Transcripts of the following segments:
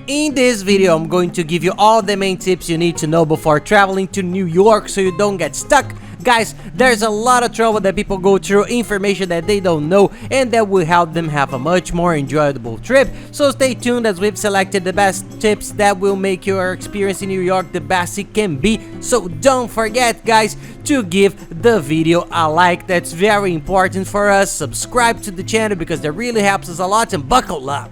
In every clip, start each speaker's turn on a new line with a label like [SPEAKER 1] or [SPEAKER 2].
[SPEAKER 1] In this video, I'm going to give you all the main tips you need to know before traveling to New York so you don't get stuck. Guys, there's a lot of trouble that people go through, information that they don't know, and that will help them have a much more enjoyable trip. So stay tuned as we've selected the best tips that will make your experience in New York the best it can be. So don't forget, guys, to give the video a like. That's very important for us. Subscribe to the channel because that really helps us a lot, and buckle up.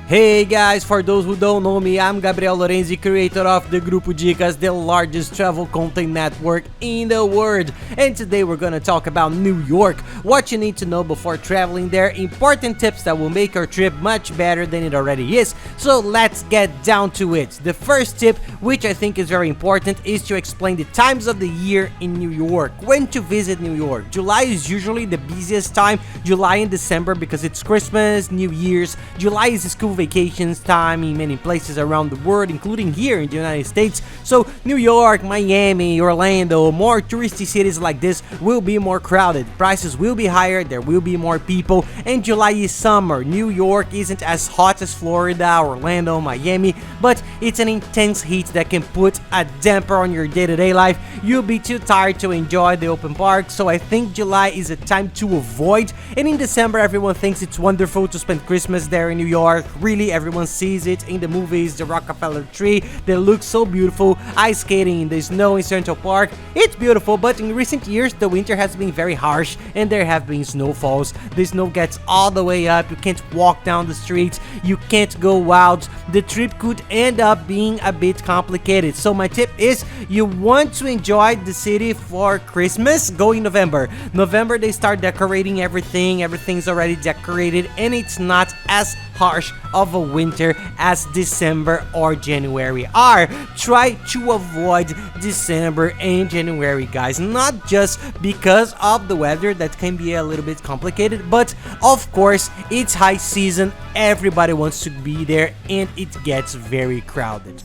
[SPEAKER 1] Hey guys, for those who don't know me, I'm Gabriel Lorenzi, creator of the Grupo Dicas, the largest travel content network in the world. And today we're gonna talk about New York, what you need to know before traveling there, important tips that will make your trip much better than it already is. So let's get down to it. The first tip, which I think is very important, is to explain the times of the year in New York. When to visit New York. July is usually the busiest time, July and December, because it's Christmas, New Year's. July is school vacations time in many places around the world, including here in the United States. So New York, Miami, Orlando, more touristy cities like this will be more crowded. Prices will be higher, there will be more people, and July is summer. New York isn't as hot as Florida, Orlando, Miami, but it's an intense heat that can put a damper on your day-to-day life. You'll be too tired to enjoy the open park, so I think July is a time to avoid. And in December, everyone thinks it's wonderful to spend Christmas there in New York. Really, everyone sees it in the movies, the Rockefeller tree that looks so beautiful, ice skating in the snow in Central Park. It's beautiful, but in recent years the winter has been very harsh and there have been snowfalls. The snow gets all the way up, you can't walk down the streets, you can't go out. The trip could end up being a bit complicated. So my tip is, you want to enjoy the city for Christmas, go in November. November they start decorating everything, everything's already decorated, and it's not as harsh of a winter as December or January are. Try to avoid December and January, guys, not just because of the weather that can be a little bit complicated, but of course it's high season, everybody wants to be there and it gets very crowded.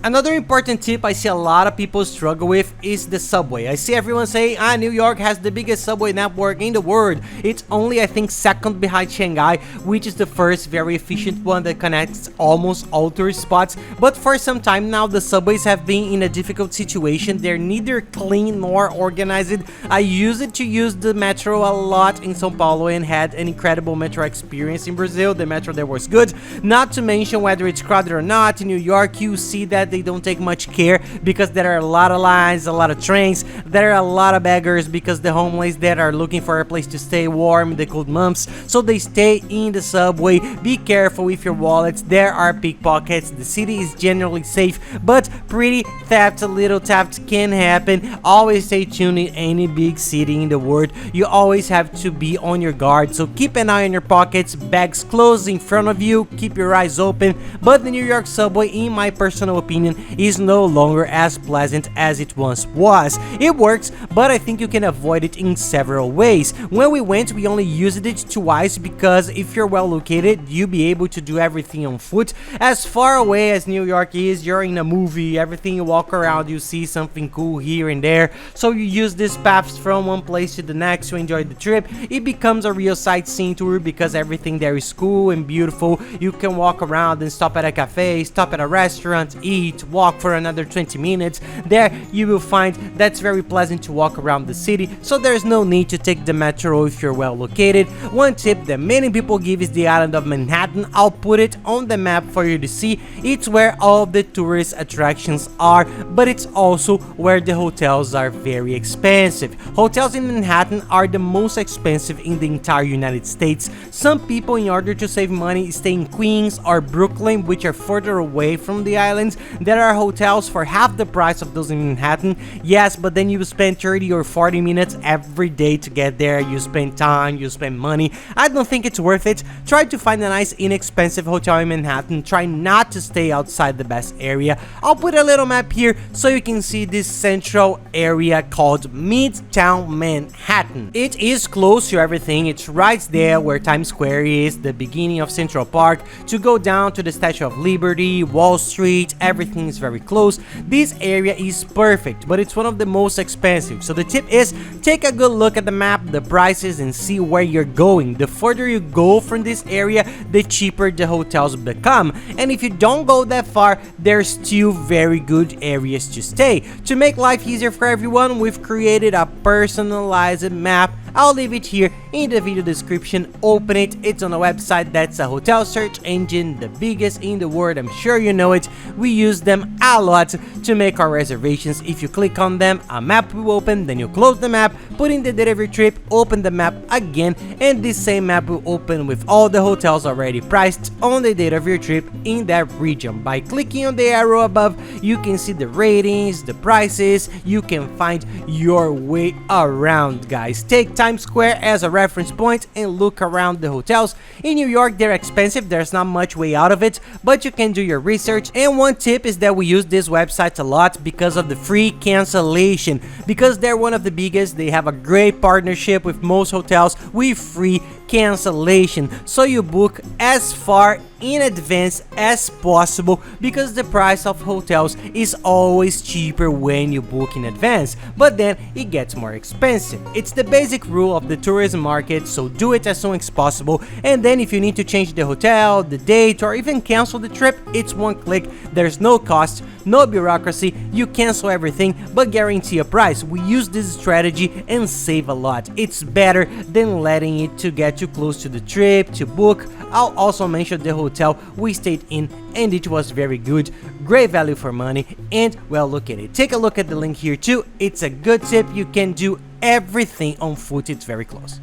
[SPEAKER 1] Another important tip I see a lot of people struggle with is the subway. I see everyone say, New York has the biggest subway network in the world. It's only, I think, second behind Shanghai, which is the first very efficient one that connects almost all tourist spots. But for some time now, the subways have been in a difficult situation. They're neither clean nor organized. I used to use the metro a lot in São Paulo and had an incredible metro experience in Brazil. The metro there was good. Not to mention whether it's crowded or not, in New York you see that they don't take much care because there are a lot of lines, a lot of trains, there are a lot of beggars because the homeless that are looking for a place to stay warm in the cold months, so they stay in the subway. Be careful with your wallets, there are pickpockets. The city is generally safe, but pretty theft, little theft can happen. Always stay tuned in any big city in the world. You always have to be on your guard, so keep an eye on your pockets, bags closed in front of you, keep your eyes open. But the New York subway, in my personal opinion, is no longer as pleasant as it once was. It works, but I think you can avoid it in several ways. When we went, we only used it twice because if you're well located, you'll be able to do everything on foot. As far away as New York is, you're in a movie, everything you walk around, you see something cool here and there. So you use these paths from one place to the next to enjoy the trip. It becomes a real sightseeing tour because everything there is cool and beautiful. You can walk around and stop at a cafe, stop at a restaurant, eat, walk for another 20 minutes. There you will find that's very pleasant to walk around the city, so there's no need to take the metro if you're well located. One tip that many people give is the island of Manhattan. I'll put it on the map for you to see. It's where all the tourist attractions are, but it's also where the hotels are very expensive. Hotels in Manhattan are the most expensive in the entire United States. Some people, in order to save money, stay in Queens or Brooklyn, which are further away from the islands. There are hotels for half the price of those in Manhattan, yes, but then you spend 30 or 40 minutes every day to get there. You spend time, you spend money. I don't think it's worth it. Try to find a nice inexpensive hotel in Manhattan. Try not to stay outside the best area. I'll put a little map here so you can see this central area called Midtown Manhattan. It is close to everything. It's right there where Times Square is, the beginning of Central Park, to go down to the Statue of Liberty, Wall Street. Everything is very close. This area is perfect, but it's one of the most expensive. So the tip is, take a good look at the map, the prices, and see where you're going. The further you go from this area, the cheaper the hotels become. And if you don't go that far, there's still very good areas to stay. To make life easier for everyone, we've created a personalized map. I'll leave it here in the video description. Open it. It's on a website that's a hotel search engine, the biggest in the world. I'm sure you know it. We use them a lot to make our reservations. If you click on them, a map will open, then you close the map, put in the date of your trip, open the map again, and this same map will open with all the hotels already priced on the date of your trip in that region. By clicking on the arrow above, you can see the ratings, the prices. You can find your way around, guys. Take Times Square as a reference point and look around the hotels. In New York, they're expensive. There's not much way out of it, but you can do your research. And one tip is that we use this website a lot because of the free cancellation. Because they're one of the biggest, they have a great partnership with most hotels with free cancellation, so you book as far in advance as possible, because the price of hotels is always cheaper when you book in advance, but then it gets more expensive. It's the basic rule of the tourism market, so do it as soon as possible. And then if you need to change the hotel, the date, or even cancel the trip, it's one click. There's no cost, no bureaucracy. You cancel everything but guarantee a price. We use this strategy and save a lot. It's better than letting it to get too close to the trip to book. I'll also mention the hotel we stayed in, and it was very good, great value for money, and well, look at it. Take a look at the link here too. It's a good tip. You can do everything on foot. It's very close.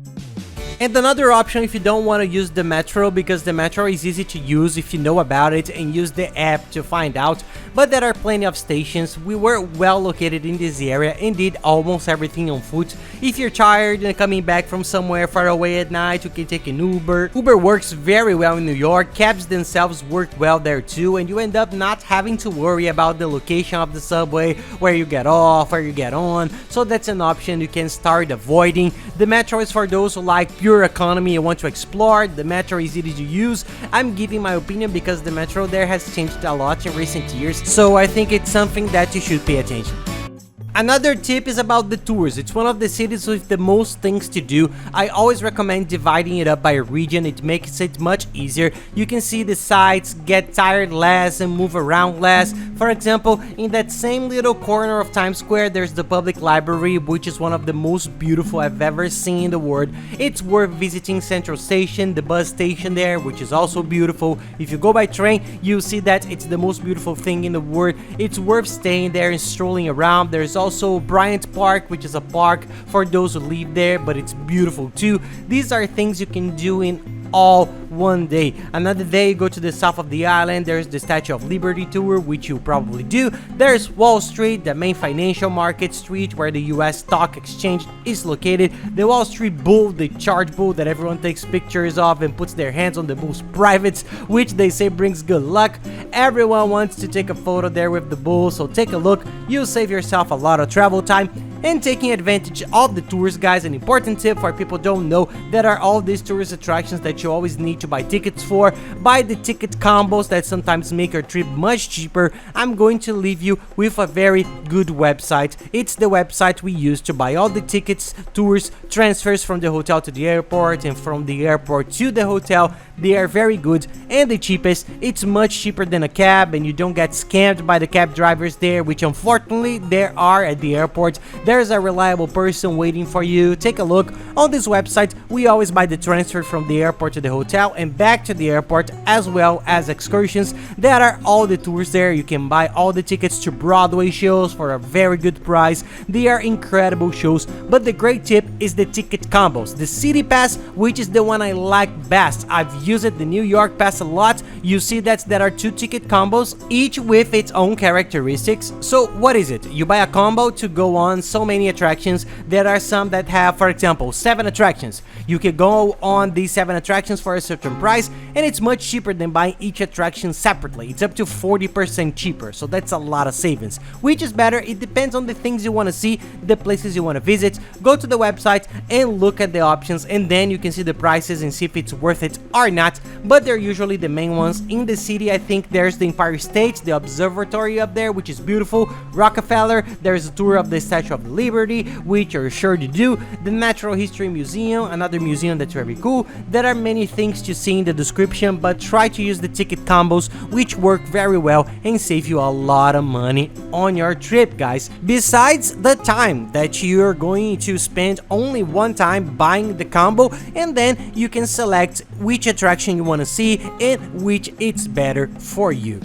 [SPEAKER 1] And another option, if you don't want to use the metro, because the metro is easy to use if you know about it and use the app to find out, but there are plenty of stations. We were well located in this area and did almost everything on foot. If you're tired and coming back from somewhere far away at night, you can take an Uber. Uber works very well in New York. Cabs themselves work well there too, and you end up not having to worry about the location of the subway, where you get off, where you get on. So that's an option you can start avoiding. The metro is for those who like pure economy and want to explore. The metro is easy to use. I'm giving my opinion because the metro there has changed a lot in recent years, so I think it's something that you should pay attention. Another tip is about the tours. It's one of the cities with the most things to do. I always recommend dividing it up by region. It makes it much easier. You can see the sites, get tired less, and move around less. For example, in that same little corner of Times Square, there's the public library, which is one of the most beautiful I've ever seen in the world. It's worth visiting Central Station, the bus station there, which is also beautiful. If you go by train, you'll see that it's the most beautiful thing in the world. It's worth staying there and strolling around. There's also Bryant Park, which is a park for those who live there, but it's beautiful too. These are things you can do in all one day. Another day, you go to the south of the island. There's the Statue of Liberty tour, which you probably do. There's Wall Street, the main financial market street where the US stock exchange is located. The Wall Street Bull, the charge bull that everyone takes pictures of and puts their hands on the bull's privates, which they say brings good luck. Everyone wants to take a photo there with the bull, so take a look. You'll save yourself a lot of travel time. And taking advantage of the tours, guys, an important tip for people who don't know, there are all these tourist attractions that you always need to buy tickets for. Buy the ticket combos that sometimes make your trip much cheaper. I'm going to leave you with a very good website. It's the website we use to buy all the tickets, tours, transfers from the hotel to the airport and from the airport to the hotel. They are very good and the cheapest. It's much cheaper than a cab, and you don't get scammed by the cab drivers there, which unfortunately there are at the airport. there's a reliable person waiting for you. Take a look on this website. We always buy the transfer from the airport to the hotel and back to the airport, as well as excursions. There are all the tours there. You can buy all the tickets to Broadway shows for a very good price. They are incredible shows, but the great tip is the ticket combos. The City Pass, which is the one I like best. I've used the New York Pass a lot. You see that there are 2 ticket combos, each with its own characteristics. So what is it? You buy a combo to go on so many attractions. There are some that have, for example, 7 attractions. You can go on these 7 attractions for a certain price, and it's much cheaper than buying each attraction separately. It's up to 40% cheaper, so that's a lot of savings. Which is better? It depends on the things you want to see, the places you want to visit. Go to the website and look at the options, and then you can see the prices and see if it's worth it or not. But they're usually the main ones. In the city, I think there's the Empire State, the Observatory up there, which is beautiful, Rockefeller, there's a tour of the Statue of Liberty, which you're sure to do, the Natural History Museum, another museum that's very cool. There are many things to see in the description, but try to use the ticket combos, which work very well and save you a lot of money on your trip, guys. Besides the time that you're going to spend only one time buying the combo, and then you can select which attraction you want to see and which it's better for you.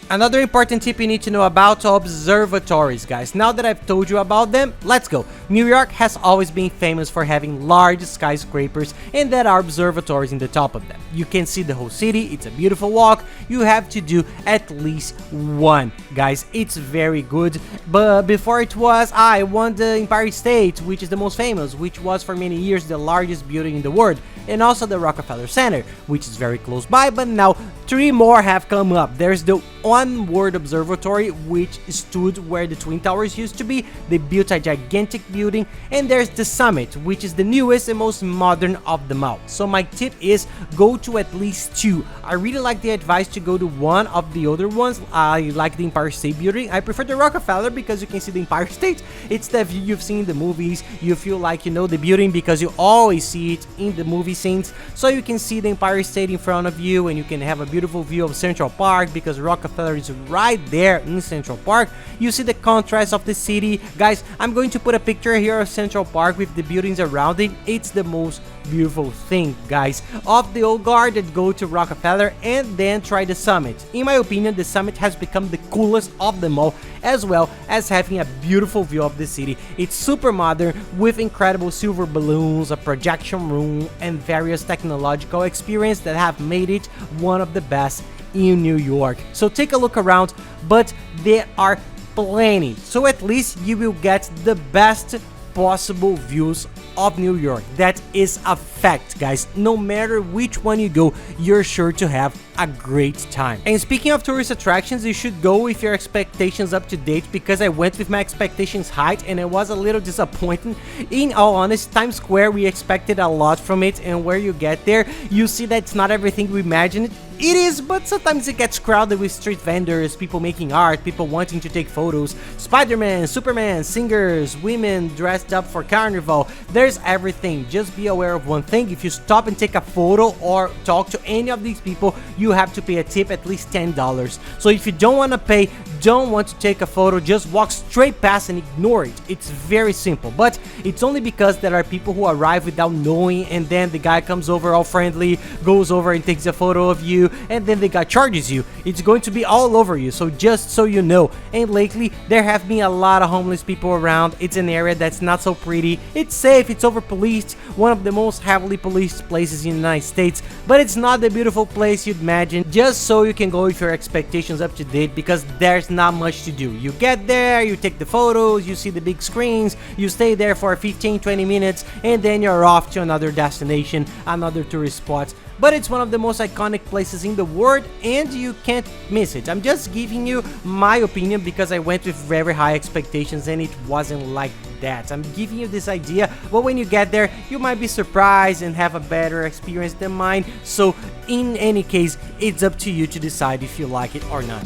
[SPEAKER 1] Another important tip you need to know about observatories, guys. Now that I've told you about them, let's go. New York has always been famous for having large skyscrapers, and there are observatories in the top of them. You can see the whole city. It's a beautiful walk. You have to do at least one, guys. It's very good. But before it was, I won the Empire State, which is the most famous, which was for many years the largest building in the world, and also the Rockefeller Center, which is very close by, but now 3 more have come up. There's the Onward Observatory, which stood where the Twin Towers used to be. They built a gigantic building, and there's the Summit, which is the newest and most modern of them all. So my tip is go to at least 2. I really like the advice to go to one of the other ones. I like the Empire State Building. I prefer the Rockefeller because you can see the Empire State. It's the view you've seen in the movies. You feel like you know the building because you always see it in the movie scenes. So you can see the Empire State in front of you, and you can have a beautiful view of Central Park because Rockefeller is right there in Central Park. You see the contrast of the city. Guys, I'm going to put a picture here of Central Park with the buildings around it. It's the most beautiful thing, guys. Of the old guard that go to Rockefeller and then try the Summit. In my opinion, the Summit has become the coolest of them all, as well as having a beautiful view of the city. It's super modern with incredible silver balloons, a projection room, and various technological experience that have made it one of the best in New York. So take a look around, but there are plenty, so at least you will get the best possible views of New York. That is a fact, guys. No matter which one you go, you're sure to have a great time. And speaking of tourist attractions, you should go with your expectations up to date, because I went with my expectations high and it was a little disappointing. In all honesty, Times Square, we expected a lot from it, and where you get there, you see that it's not everything we imagined. It is, but sometimes it gets crowded with street vendors, people making art, people wanting to take photos, Spider-Man, Superman, singers, women dressed up for carnival. There's everything. Just be aware of one thing: if you stop and take a photo or talk to any of these people, you have to pay a tip, at least $10. So if you don't want to pay, don't want to take a photo, just walk straight past and ignore it. It's very simple, but it's only because there are people who arrive without knowing, and then the guy comes over all friendly, goes over and takes a photo of you, and then the guy charges you. It's going to be all over you, so just so you know. And lately, there have been a lot of homeless people around. It's an area that's not so pretty. It's safe, it's over-policed, one of the most heavily policed places in the United States, but it's not the beautiful place you'd imagine. Just so you can go with your expectations up to date, because there's not much to do. You get there, you take the photos, you see the big screens, you stay there for 15-20 minutes, and then you're off to another destination, another tourist spot. But it's one of the most iconic places in the world, and you can't miss it. I'm just giving you my opinion because I went with very high expectations and it wasn't like that. I'm giving you this idea, but when you get there, you might be surprised and have a better experience than mine. So in any case, it's up to you to decide if you like it or not.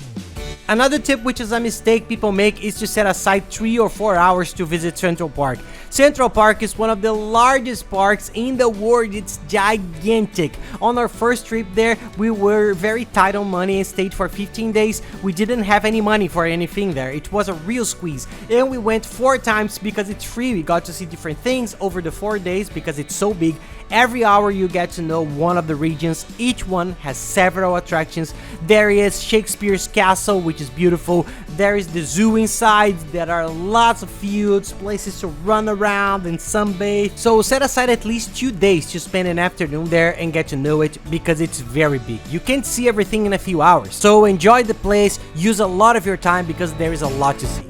[SPEAKER 1] Another tip, which is a mistake people make, is to set aside 3 or 4 hours to visit Central Park. Central Park is one of the largest parks in the world. It's gigantic. On our first trip there, we were very tight on money and stayed for 15 days. We didn't have any money for anything there. It was a real squeeze. And we went 4 times because it's free. We got to see different things over the 4 days because it's so big. Every hour you get to know one of the regions. Each one has several attractions. There is Shakespeare's Castle, which is beautiful. There is the zoo inside. There are lots of fields, places to run around and sunbathe. So set aside at least 2 days to spend an afternoon there and get to know it because it's very big. You can't see everything in a few hours. So enjoy the place, use a lot of your time because there is a lot to see.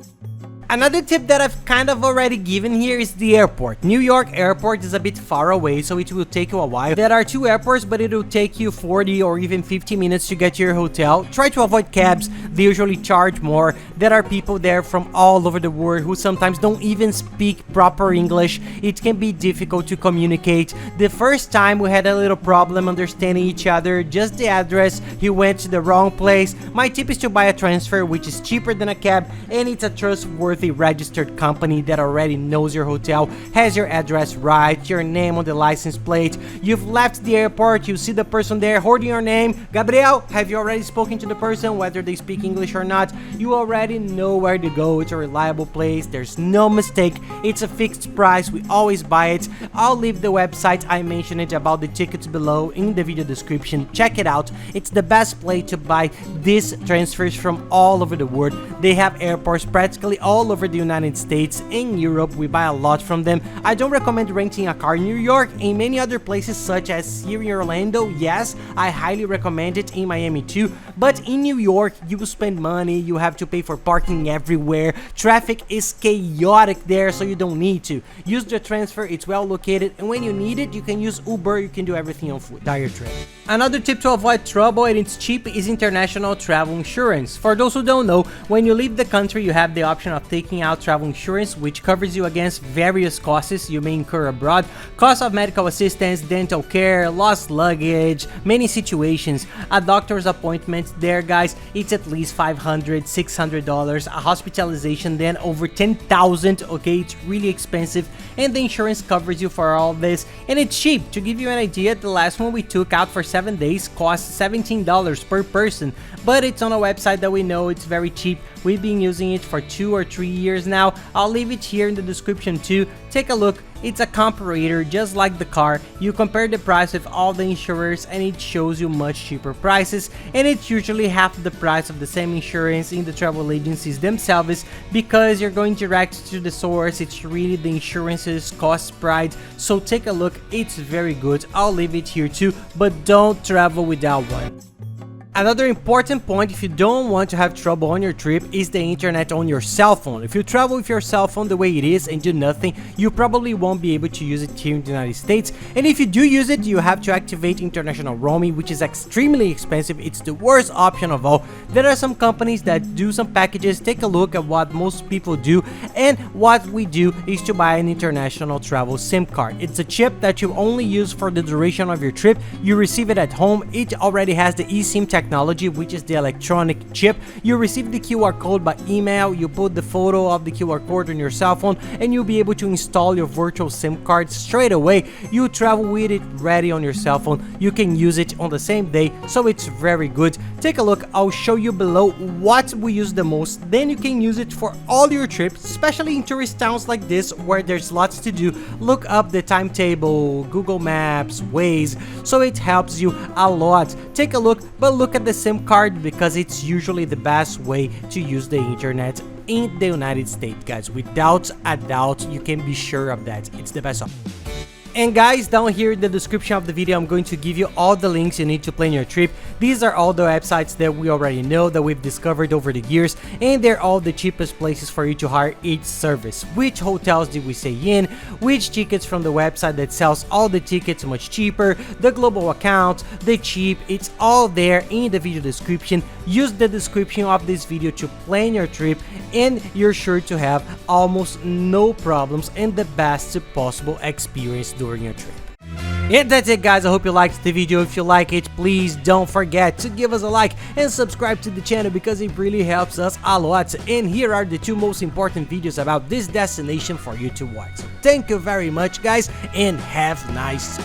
[SPEAKER 1] Another tip that I've kind of already given here is the airport. New York airport is a bit far away, so it will take you a while. There are 2 airports, but it will take you 40 or even 50 minutes to get to your hotel. Try to avoid cabs, they usually charge more. There are people there from all over the world who sometimes don't even speak proper English. It can be difficult to communicate. The first time we had a little problem understanding each other, just the address, he went to the wrong place. My tip is to buy a transfer, which is cheaper than a cab, and it's a trustworthy registered company that already knows your hotel, has your address right, your name on the license plate. You've left the airport, you see the person there holding your name. Gabriel, have you already spoken to the person, whether they speak English or not? You already know where to go. It's a reliable place. There's no mistake. It's a fixed price. We always buy it. I'll leave the website I mentioned it about the tickets below in the video description. Check it out. It's the best place to buy these transfers from all over the world. They have airports practically all over the United States and Europe. We buy a lot from them. I don't recommend renting a car in New York. In many other places such as here in Orlando, yes, I highly recommend it. In Miami too, but in New York you will spend money, you have to pay for parking everywhere, traffic is chaotic there, so you don't need to. Use the transfer, it's well located, and when you need it you can use Uber, you can do everything on foot. Dire trip. Another tip to avoid trouble, and it's cheap, is international travel insurance. For those who don't know, when you leave the country you have the option of taking out travel insurance, which covers you against various costs you may incur abroad. Cost of medical assistance, dental care, lost luggage, many situations. A doctor's appointment there, guys, it's at least $500, $600. A hospitalization then over $10,000. Okay, it's really expensive, and the insurance covers you for all this, and it's cheap. To give you an idea, the last one we took out for 7 days cost $17 per person, but it's on a website that we know it's very cheap. We've been using it for 2 or 3 years now. I'll leave it here in the description too. Take a look. It's a comparator just like the car. You compare the price with all the insurers and it shows you much cheaper prices, and it's usually half the price of the same insurance in the travel agencies themselves because you're going direct to the source. It's really the insurance's cost price. So take a look, it's very good. I'll leave it here too, but don't travel without one. Another important point, if you don't want to have trouble on your trip, is the internet on your cell phone. If you travel with your cell phone the way it is and do nothing, you probably won't be able to use it here in the United States. And if you do use it, you have to activate international roaming, which is extremely expensive. It's the worst option of all. There are some companies that do some packages. Take a look at what most people do, and what we do is to buy an international travel SIM card. It's a chip that you only use for the duration of your trip. You receive it at home. It already has the eSIM technology, which is the electronic chip. You receive the QR code by email, you put the photo of the QR code on your cell phone, and you'll be able to install your virtual SIM card straight away. You travel with it ready on your cell phone. You can use it on the same day, so it's very good. Take a look. I'll show you below what we use the most. Then you can use it for all your trips, especially in tourist towns like this where there's lots to do. Look up the timetable, Google Maps, Waze, so it helps you a lot. Take a look, but look at the SIM card because it's usually the best way to use the internet in the United States, guys. Without a doubt, you can be sure of that. It's the best option. And guys, down here in the description of the video, I'm going to give you all the links you need to plan your trip. These are all the websites that we already know, that we've discovered over the years, and they're all the cheapest places for you to hire each service. Which hotels did we stay in, which tickets from the website that sells all the tickets much cheaper, the global account, the cheap, it's all there in the video description. Use the description of this video to plan your trip, and you're sure to have almost no problems and the best possible experience during your trip. And that's it, guys. I hope you liked the video. If you like it, please don't forget to give us a like and subscribe to the channel because it really helps us a lot. And here are the 2 most important videos about this destination for you to watch. So thank you very much, guys, and have a nice